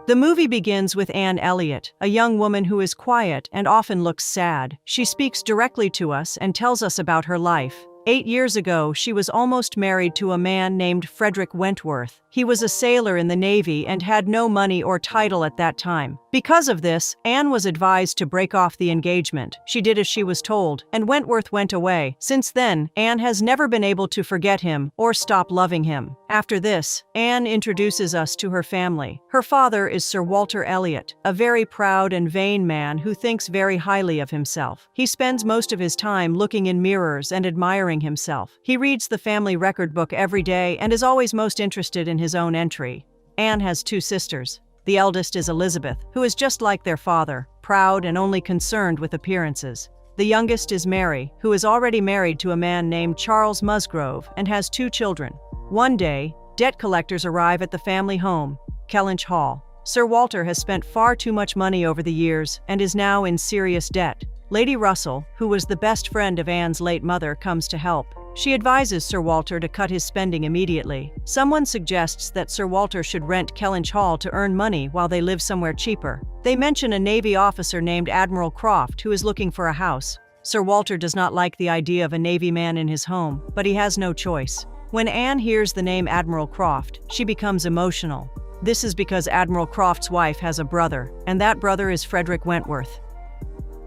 The movie begins with Anne Elliot, a young woman who is quiet and often looks sad. She speaks directly to us and tells us about her life. 8 years ago, she was almost married to a man named Frederick Wentworth. He was a sailor in the Navy and had no money or title at that time. Because of this, Anne was advised to break off the engagement. She did as she was told, and Wentworth went away. Since then, Anne has never been able to forget him or stop loving him. After this, Anne introduces us to her family. Her father is Sir Walter Elliot, a very proud and vain man who thinks very highly of himself. He spends most of his time looking in mirrors and admiring himself. He reads the family record book every day and is always most interested in his own entry. Anne has 2 sisters. The eldest is Elizabeth, who is just like their father, proud and only concerned with appearances. The youngest is Mary, who is already married to a man named Charles Musgrove and has 2 children. One day, debt collectors arrive at the family home, Kellynch Hall. Sir Walter has spent far too much money over the years and is now in serious debt. Lady Russell, who was the best friend of Anne's late mother, comes to help. She advises Sir Walter to cut his spending immediately. Someone suggests that Sir Walter should rent Kellynch Hall to earn money while they live somewhere cheaper. They mention a Navy officer named Admiral Croft who is looking for a house. Sir Walter does not like the idea of a Navy man in his home, but he has no choice. When Anne hears the name Admiral Croft, she becomes emotional. This is because Admiral Croft's wife has a brother, and that brother is Frederick Wentworth.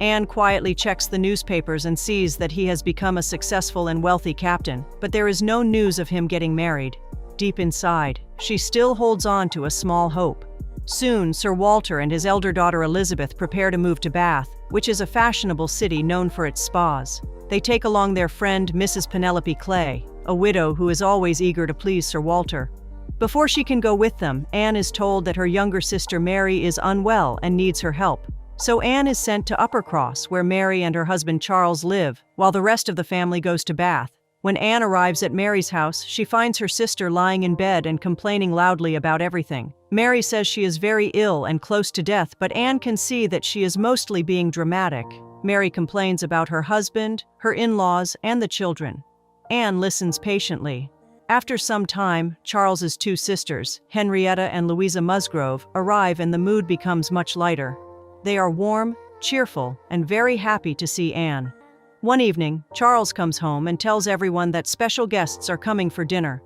Anne quietly checks the newspapers and sees that he has become a successful and wealthy captain, but there is no news of him getting married. Deep inside, she still holds on to a small hope. Soon, Sir Walter and his elder daughter Elizabeth prepare to move to Bath, which is a fashionable city known for its spas. They take along their friend Mrs. Penelope Clay, a widow who is always eager to please Sir Walter. Before she can go with them, Anne is told that her younger sister Mary is unwell and needs her help. So Anne is sent to Uppercross, where Mary and her husband Charles live, while the rest of the family goes to Bath. When Anne arrives at Mary's house, she finds her sister lying in bed and complaining loudly about everything. Mary says she is very ill and close to death, but Anne can see that she is mostly being dramatic. Mary complains about her husband, her in-laws, and the children. Anne listens patiently. After some time, Charles's 2 sisters, Henrietta and Louisa Musgrove, arrive and the mood becomes much lighter. They are warm, cheerful, and very happy to see Anne. One evening, Charles comes home and tells everyone that special guests are coming for dinner.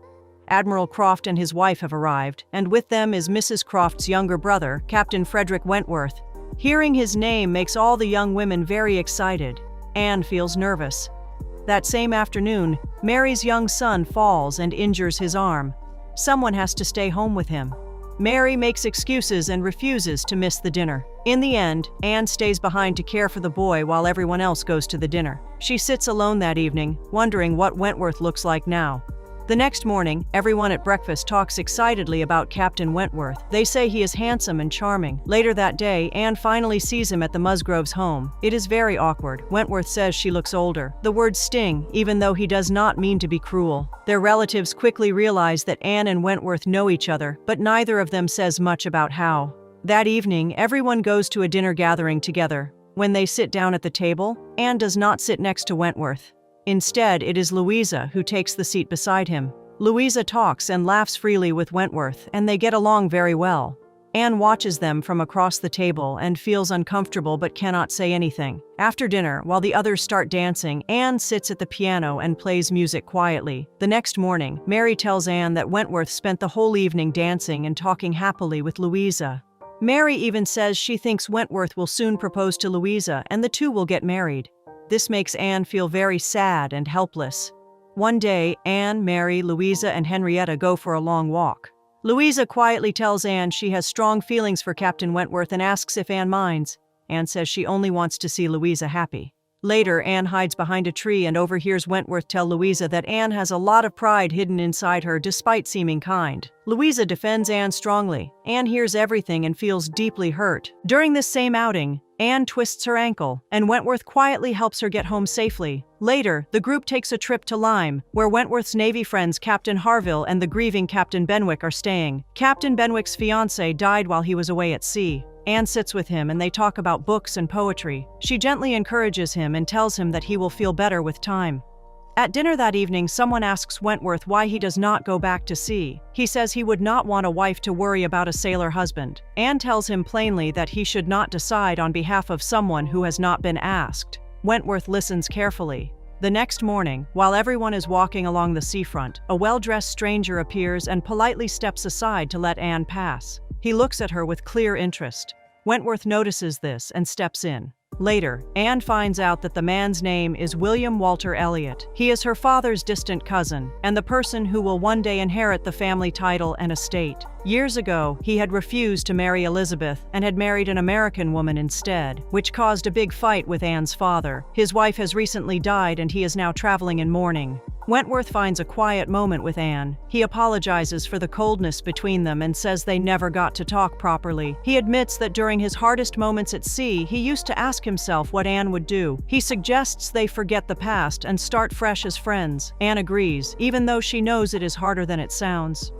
Admiral Croft and his wife have arrived, and with them is Mrs. Croft's younger brother, Captain Frederick Wentworth. Hearing his name makes all the young women very excited. Anne feels nervous. That same afternoon, Mary's young son falls and injures his arm. Someone has to stay home with him. Mary makes excuses and refuses to miss the dinner. In the end, Anne stays behind to care for the boy while everyone else goes to the dinner. She sits alone that evening, wondering what Wentworth looks like now. The next morning, everyone at breakfast talks excitedly about Captain Wentworth. They say he is handsome and charming. Later that day, Anne finally sees him at the Musgroves' home. It is very awkward. Wentworth says she looks older. The words sting, even though he does not mean to be cruel. Their relatives quickly realize that Anne and Wentworth know each other, but neither of them says much about how. That evening, everyone goes to a dinner gathering together. When they sit down at the table, Anne does not sit next to Wentworth. Instead, it is Louisa who takes the seat beside him. Louisa talks and laughs freely with Wentworth, and they get along very well. Anne watches them from across the table and feels uncomfortable but cannot say anything. After dinner, while the others start dancing, Anne sits at the piano and plays music quietly. The next morning, Mary tells Anne that Wentworth spent the whole evening dancing and talking happily with Louisa. Mary even says she thinks Wentworth will soon propose to Louisa and the two will get married. This makes Anne feel very sad and helpless. One day, Anne, Mary, Louisa, and Henrietta go for a long walk. Louisa quietly tells Anne she has strong feelings for Captain Wentworth and asks if Anne minds. Anne says she only wants to see Louisa happy. Later, Anne hides behind a tree and overhears Wentworth tell Louisa that Anne has a lot of pride hidden inside her despite seeming kind. Louisa defends Anne strongly. Anne hears everything and feels deeply hurt. During this same outing, Anne twists her ankle, and Wentworth quietly helps her get home safely. Later, the group takes a trip to Lyme, where Wentworth's Navy friends Captain Harville and the grieving Captain Benwick are staying. Captain Benwick's fiancée died while he was away at sea. Anne sits with him and they talk about books and poetry. She gently encourages him and tells him that he will feel better with time. At dinner that evening, someone asks Wentworth why he does not go back to sea. He says he would not want a wife to worry about a sailor husband. Anne tells him plainly that he should not decide on behalf of someone who has not been asked. Wentworth listens carefully. The next morning, while everyone is walking along the seafront, a well-dressed stranger appears and politely steps aside to let Anne pass. He looks at her with clear interest. Wentworth notices this and steps in. Later, Anne finds out that the man's name is William Walter Elliot. He is her father's distant cousin, and the person who will one day inherit the family title and estate. Years ago, he had refused to marry Elizabeth and had married an American woman instead, which caused a big fight with Anne's father. His wife has recently died and he is now traveling in mourning. Wentworth finds a quiet moment with Anne. He apologizes for the coldness between them and says they never got to talk properly. He admits that during his hardest moments at sea, he used to ask himself what Anne would do. He suggests they forget the past and start fresh as friends. Anne agrees, even though she knows it is harder than it sounds.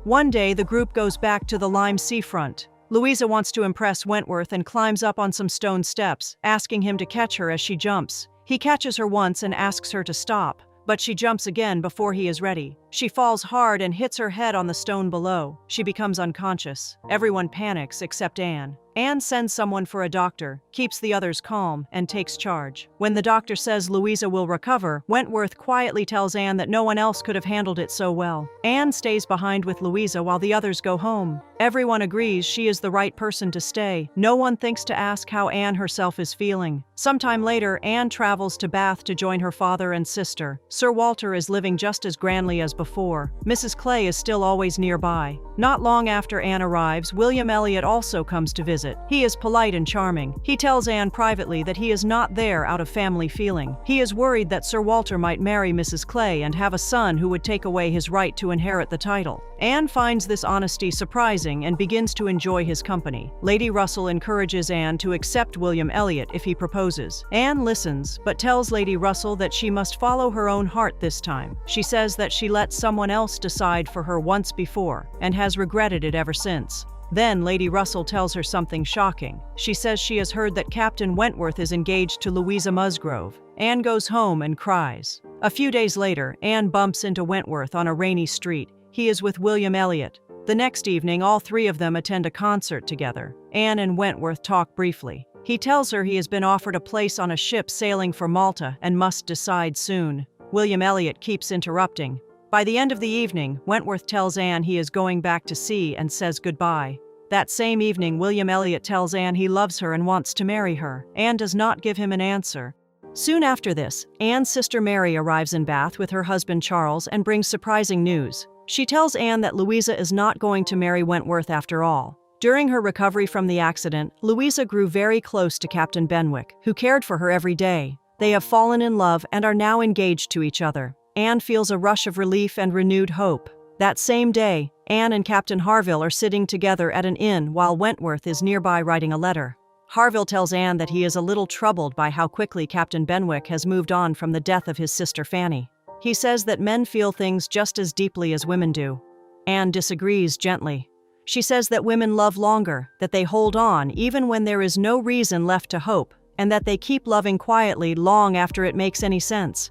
One day, the group goes back to the Lyme seafront. Louisa wants to impress Wentworth and climbs up on some stone steps, asking him to catch her as she jumps. He catches her once and asks her to stop, but she jumps again before he is ready. She falls hard and hits her head on the stone below. She becomes unconscious. Everyone panics except Anne. Anne sends someone for a doctor, keeps the others calm, and takes charge. When the doctor says Louisa will recover, Wentworth quietly tells Anne that no one else could have handled it so well. Anne stays behind with Louisa while the others go home. Everyone agrees she is the right person to stay. No one thinks to ask how Anne herself is feeling. Sometime later, Anne travels to Bath to join her father and sister. Sir Walter is living just as grandly as before. Mrs. Clay is still always nearby. Not long after Anne arrives, William Elliot also comes to visit. He is polite and charming. He tells Anne privately that he is not there out of family feeling. He is worried that Sir Walter might marry Mrs. Clay and have a son who would take away his right to inherit the title. Anne finds this honesty surprising and begins to enjoy his company. Lady Russell encourages Anne to accept William Elliot if he proposes. Anne listens, but tells Lady Russell that she must follow her own heart this time. She says that she let someone else decide for her once before, and has regretted it ever since. Then Lady Russell tells her something shocking. She says she has heard that Captain Wentworth is engaged to Louisa Musgrove. Anne goes home and cries. A few days later, Anne bumps into Wentworth on a rainy street. He is with William Elliot. The next evening, all three of them attend a concert together. Anne and Wentworth talk briefly. He tells her he has been offered a place on a ship sailing for Malta and must decide soon. William Elliot keeps interrupting. By the end of the evening, Wentworth tells Anne he is going back to sea and says goodbye. That same evening, William Elliot tells Anne he loves her and wants to marry her. Anne does not give him an answer. Soon after this, Anne's sister Mary arrives in Bath with her husband Charles and brings surprising news. She tells Anne that Louisa is not going to marry Wentworth after all. During her recovery from the accident, Louisa grew very close to Captain Benwick, who cared for her every day. They have fallen in love and are now engaged to each other. Anne feels a rush of relief and renewed hope. That same day, Anne and Captain Harville are sitting together at an inn while Wentworth is nearby writing a letter. Harville tells Anne that he is a little troubled by how quickly Captain Benwick has moved on from the death of his sister Fanny. He says that men feel things just as deeply as women do. Anne disagrees gently. She says that women love longer, that they hold on even when there is no reason left to hope, and that they keep loving quietly long after it makes any sense.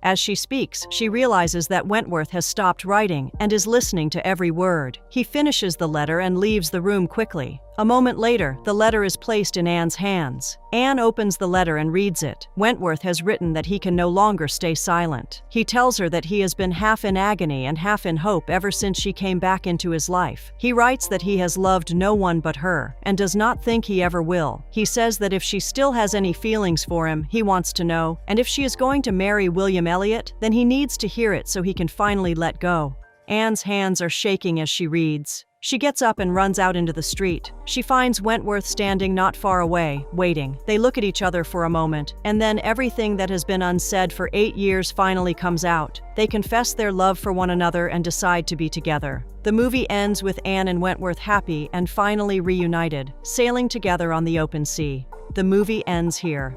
As she speaks, she realizes that Wentworth has stopped writing and is listening to every word. He finishes the letter and leaves the room quickly. A moment later, the letter is placed in Anne's hands. Anne opens the letter and reads it. Wentworth has written that he can no longer stay silent. He tells her that he has been half in agony and half in hope ever since she came back into his life. He writes that he has loved no one but her, and does not think he ever will. He says that if she still has any feelings for him, he wants to know, and if she is going to marry William Elliot, then he needs to hear it so he can finally let go. Anne's hands are shaking as she reads. She gets up and runs out into the street. She finds Wentworth standing not far away, waiting. They look at each other for a moment, and then everything that has been unsaid for 8 years finally comes out. They confess their love for one another and decide to be together. The movie ends with Anne and Wentworth happy and finally reunited, sailing together on the open sea. The movie ends here.